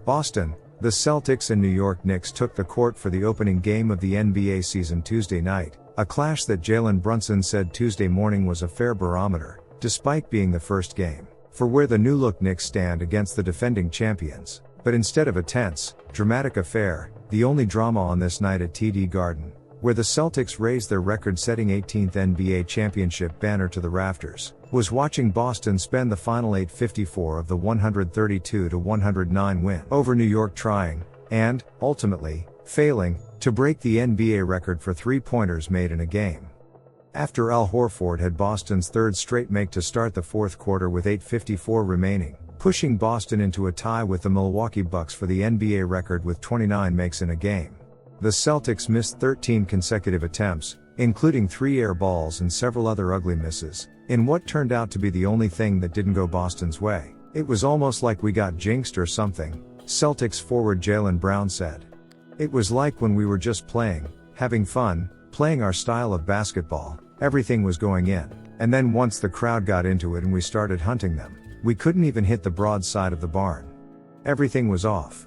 Boston, the Celtics and New York Knicks took the court for the opening game of the NBA season Tuesday night, a clash that Jalen Brunson said Tuesday morning was a fair barometer, despite being the first game, for where the new-look Knicks stand against the defending champions. But instead of a tense, dramatic affair, the only drama on this night at TD Garden, where the Celtics raised their record-setting 18th NBA championship banner to the rafters, was watching Boston spend the final 8:54 of the 132-109 win over New York trying, and, ultimately, failing, to break the NBA record for three-pointers made in a game. After Al Horford had Boston's third straight make to start the fourth quarter with 8:54 remaining, pushing Boston into a tie with the Milwaukee Bucks for the NBA record with 29 makes in a game. The Celtics missed 13 consecutive attempts, including 3 air balls and several other ugly misses, in what turned out to be the only thing that didn't go Boston's way. "It was almost like we got jinxed or something," Celtics forward Jaylen Brown said. "It was like when we were just playing, having fun, playing our style of basketball, everything was going in, and then once the crowd got into it and we started hunting them, we couldn't even hit the broad side of the barn. Everything was off.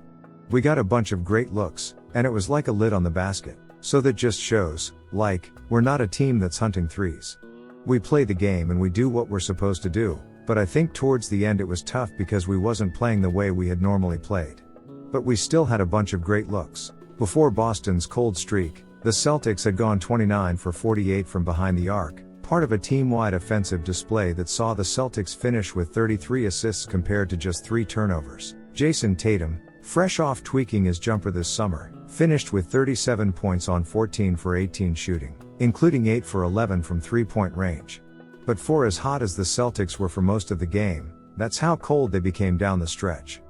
We got a bunch of great looks, and it was like a lid on the basket. So that just shows, like, we're not a team that's hunting threes. We play the game and we do what we're supposed to do, but I think towards the end it was tough because we wasn't playing the way we had normally played. But we still had a bunch of great looks." Before Boston's cold streak, the Celtics had gone 29 for 48 from behind the arc, part of a team-wide offensive display that saw the Celtics finish with 33 assists compared to just 3 turnovers. Jayson Tatum, fresh off tweaking his jumper this summer, finished with 37 points on 14 for 18 shooting, including 8 for 11 from three-point range. But for as hot as the Celtics were for most of the game, that's how cold they became down the stretch.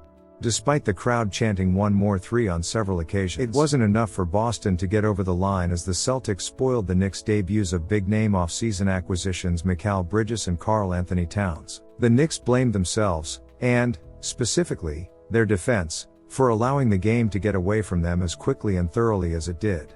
Despite the crowd chanting one more three on several occasions, it wasn't enough for Boston to get over the line as the Celtics spoiled the Knicks' debuts of big-name off-season acquisitions Mikal Bridges and Karl Anthony Towns. The Knicks blamed themselves, and, specifically, their defense, for allowing the game to get away from them as quickly and thoroughly as it did.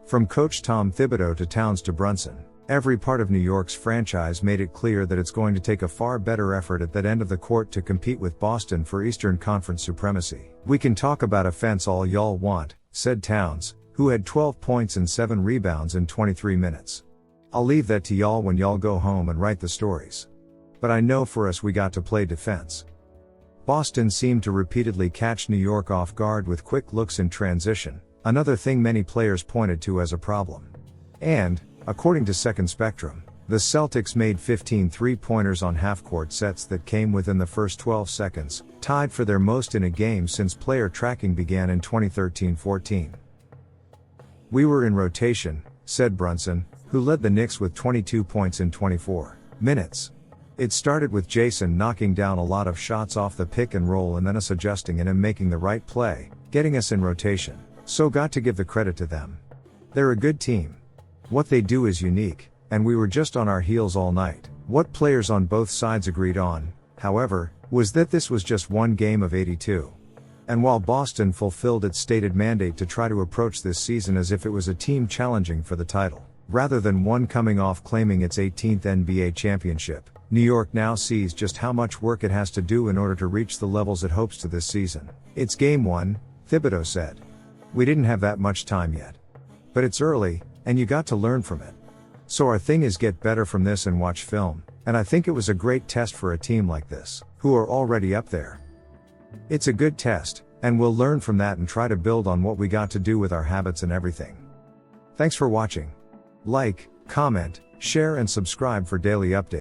From coach Tom Thibodeau to Towns to Brunson, every part of New York's franchise made it clear that it's going to take a far better effort at that end of the court to compete with Boston for Eastern Conference supremacy. "We can talk about offense all y'all want," said Towns, who had 12 points and 7 rebounds in 23 minutes. "I'll leave that to y'all when y'all go home and write the stories. But I know for us we got to play defense." Boston seemed to repeatedly catch New York off guard with quick looks in transition, another thing many players pointed to as a problem. And, according to Second Spectrum, the Celtics made 15 three-pointers on half-court sets that came within the first 12 seconds, tied for their most in a game since player tracking began in 2013-14. "We were in rotation," said Brunson, who led the Knicks with 22 points in 24 minutes. "It started with Jayson knocking down a lot of shots off the pick and roll and then us adjusting and him making the right play, getting us in rotation. So got to give the credit to them. They're a good team. What they do is unique, and we were just on our heels all night." What players on both sides agreed on, however, was that this was just one game of 82. And while Boston fulfilled its stated mandate to try to approach this season as if it was a team challenging for the title, rather than one coming off claiming its 18th NBA championship, New York now sees just how much work it has to do in order to reach the levels it hopes to this season. "It's game 1, Thibodeau said. "We didn't have that much time yet. But it's early, and you got to learn from it. So our thing is get better from this and watch film, and I think it was a great test for a team like this, who are already up there. It's a good test, and we'll learn from that and try to build on what we got to do with our habits and everything." Thanks for watching. Like, comment, share and subscribe for daily updates.